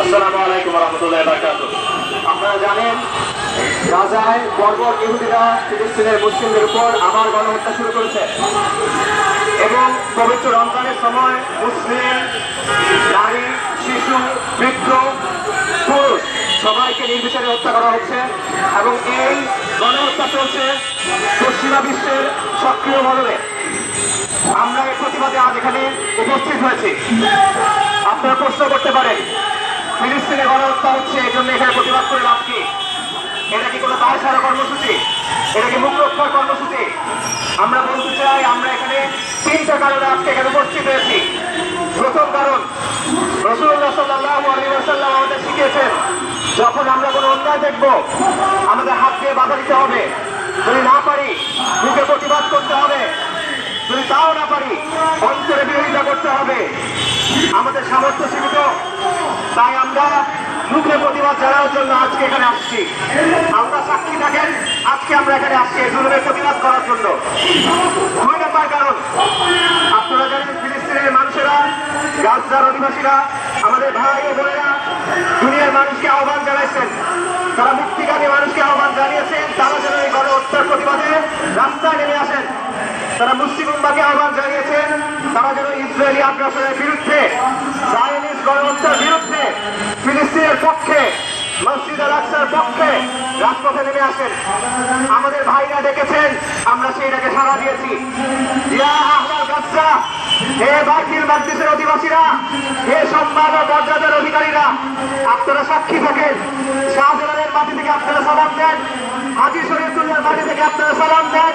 আসসালামু আলাইকুম ওয়া রাহমাতুল্লাহি ওয়া বারাকাতুহু। আপনারা জানেন গাজায় বর্বর ইহুদিরা ফিলিস্তিনের মুসলিমদের উপর আবার গণহত্যা শুরু করেছে এবং পবিত্র রমজানের সময় মুসলিম, নারী, শিশু, বৃদ্ধ, পুরুষ সবাইকে নির্বিচারে হত্যা করা হচ্ছে এবং এই গণহত্যা চলছে পশ্চিমা বিশ্বের সক্রিয় মদদে। আমরা এই প্রতিবাদে আজ এখানে উপস্থিত হয়েছি। আপনারা প্রশ্ন করতে পারেন, ফিলিস্তিনে গণহত্যা হচ্ছে, এই জন্য এখানে প্রতিবাদ করে লাভ কি? এটা কি কোনো দায় সারা কর্মসূচি? এটা কি মুখ রক্ষার কর্মসূচি? আমরা বলতে চাই, আমরা এখানে তিনটা কারণে আজকে এখানে উপস্থিত হয়েছি। প্রথম কারণ, রাসূলুল্লাহ সাল্লাল্লাহু আলাইহি ওয়াসাল্লাম আমাদের শিখিয়েছেন, যখন আমরা কোনো অন্যায় দেখব আমাদের হাত দিয়ে বাধা দিতে হবে। যদি না পারি মুখে প্রতিবাদ করতে হবে, যদি তাও না পারি অন্তরে বিরোধিতা করতে হবে। আমাদের সামর্থ্য সীমিত, তাই আমরা মুখে প্রতিবাদ জানানোর জন্য আজকে এখানে আসছি। আমরা সাক্ষী থাকেন, আজকে আমরা এখানে আসছি এই জুলুমের প্রতিবাদ করার জন্য। দুই নম্বর কারণ, আপনারা জানেন ফিলিস্তিনের মানুষেরা, গাজার অধিবাসীরা, আমাদের ভাই ও বোনেরা দুনিয়ার মানুষকে আহ্বান জানাইছেন, তারা মুক্তিকামী মানুষকে আহ্বান জানিয়েছেন তারা যেন এই গণহত্যার প্রতিবাদে রাস্তায় নেমে আসেন। তারা মুসলিম উম্মাহকে আহ্বান জানিয়েছেন তারা যেন ইসরায়েলি আগ্রাসনের বিরুদ্ধে, জায়নিস্ট গণহত্যার বিরুদ্ধে, ফিলিস্তিনের পক্ষে, মসজিদ আল আকসার পক্ষে রাজপথে নেমে আসেন। আমাদের ভাইরা ডেকেছেন, আমরা সেইটাকে সাড়া দিয়েছি। ইয়া আহলাল গাজ্জা, হে বাইতুল মাকদিসের অধিবাসীরা, হে সম্মান ও মর্যাদার অধিকারীরা, আপনারা সাক্ষী থাকেন। শাহজালালের মাটি থেকে আপনারা সালাম দেন, হাজী শরীয়তুল্লাহর মাটি থেকে আপনারা সালাম দেন,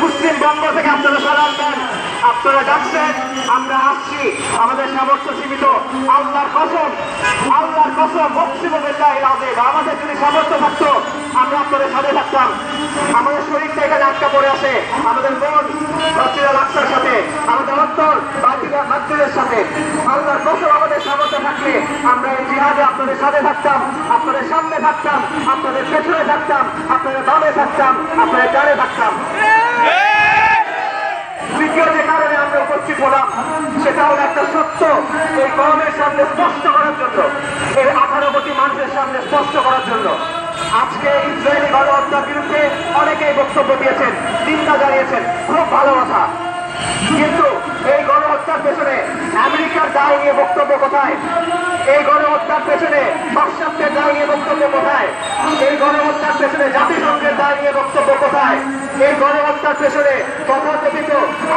মুসলিম বঙ্গ থেকে আপনারা সালাম দেন। আপনারা ডাকছেন, আমরা আসছি। আমাদের সামর্থ্য সীমিত, আল্লাহর কসম, আল্লাহর কসম, বিল্লাহিল আযীম, আমাদের যদি সামর্থ্য থাকতো আমরা আপনাদের সাথে থাকতাম। আমাদের শরীরটা এখানে আটকা পড়ে আসে, আমাদের মন মসজিদ আল আকসার সাথে, আমাদের অন্তর বাইতুল মাকদিসের সাথে। আল্লাহর কসম, আমাদের সামর্থ্য থাকলে আমরা এই জিহাদে আপনাদের সাথে থাকতাম, আপনাদের সামনে থাকতাম, আপনাদের পেছনে থাকতাম, আপনাদের বামে থাকতাম, আপনাদের ডানে থাকতাম। দ্বিতীয় যে কারণে আমরা উপস্থিত হলাম সেটা হলো একটা সত্য এই কওমের সামনে স্পষ্ট করার জন্য, এই 18 কোটি মানুষের সামনে স্পষ্ট করার জন্য। আজকে ইসরায়েলি গণহত্যার বিরুদ্ধে অনেকেই বক্তব্য দিয়েছেন, চিন্তা জানিয়েছেন, খুব ভালো কথা। কিন্তু এই গণহত্যার পেছনে আমেরিকার দায় নিয়ে বক্তব্য কোথায়? এই গণহত্যার পেছনে পাশ্চাত্যের দায় নিয়ে বক্তব্য কোথায়? এই গণহত্যার পেছনে জাতিসংঘের দায় নিয়ে বক্তব্য কোথায়? এই গণহত্যার পেছনে তথাকথিত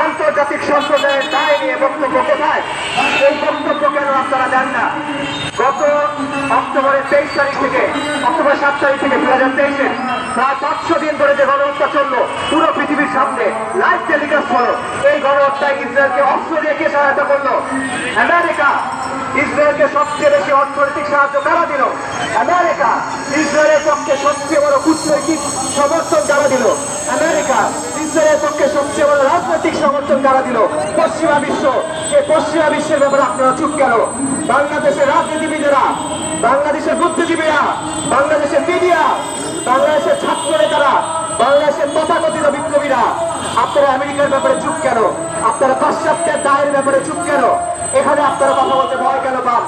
আন্তর্জাতিক সম্প্রদায়ের দায় নিয়ে বক্তব্য কোথায়? এই বক্তব্য কেন আপনারা দেন না? গত অক্টোবরের 23 তারিখ থেকে, অক্টোবর 7 তারিখ থেকে 2023-এ প্রায় 500 দিন ধরে যে গণহত্যা চললো, পুরো পৃথিবীর সামনে লাইভ টেলিকাস্ট হলো। এই গণহত্যায় ইসরায়েলকে অস্ত্র দিয়ে কে সহায়তা করলো? আমেরিকা। ইসরায়েলকে সবচেয়ে বেশি অর্থনৈতিক সাহায্য কারা দিল? আমেরিকা। ইসরায়েলের পক্ষে সবচেয়ে বড় কূটনৈতিক সমর্থন কারা দিল? আমেরিকা। ইসরায়েলের পক্ষে সবচেয়ে বড় রাজনৈতিক সমর্থন কারা দিল? পশ্চিমা বিশ্ব। এই পশ্চিমা বিশ্বের ব্যাপারে আপনারা চুপ কেন? বাংলাদেশের রাজনীতিবিদেরা, বাংলাদেশের বুদ্ধিজীবীরা, বাংলাদেশের মিডিয়া, বাংলাদেশের ছাত্র নেতারা, বাংলাদেশের তথাকথিত বিপ্লবীরা, আপনারা আমেরিকার ব্যাপারে চুপ কেন? আপনারা পাশ্চাত্যের দায়ের ব্যাপারে চুপ কেন? এখানে আপনারা কথা বলতে ভয় কেন পান?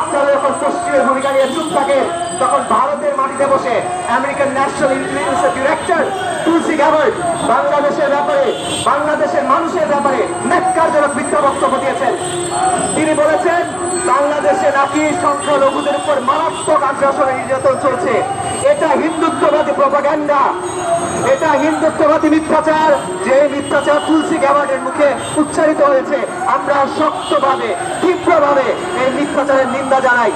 আপনারা যখন পশ্চিমের ভূমিকা নিয়ে চুপ থাকেন, তখন ভারতের মাটিতে বসে আমেরিকান ন্যাশনাল ইন্টেলিজেন্সের ডিরেক্টর তুলসী গ্যাবার্ড বাংলাদেশের ব্যাপারে, বাংলাদেশের মানুষের ব্যাপারে ন্যাক্কারজনক মিথ্যা বক্তব্য দিয়েছেন। তিনি বলেছেন বাংলাদেশে নাকি সংখ্যালঘুদের উপর মারাত্মক আগ্রাসন নির্যাতন চলছে। এটা হিন্দুত্ববাদী প্রপাগান্ডা, এটা হিন্দুত্ববাদী মিথ্যাচার। যে মিথ্যাচার তুলসী গ্যাবার্ডের মুখে উচ্চারিত হয়েছে, আমরা শক্তভাবে, তীব্রভাবে এই মিথ্যাচারের নিন্দা জানাই।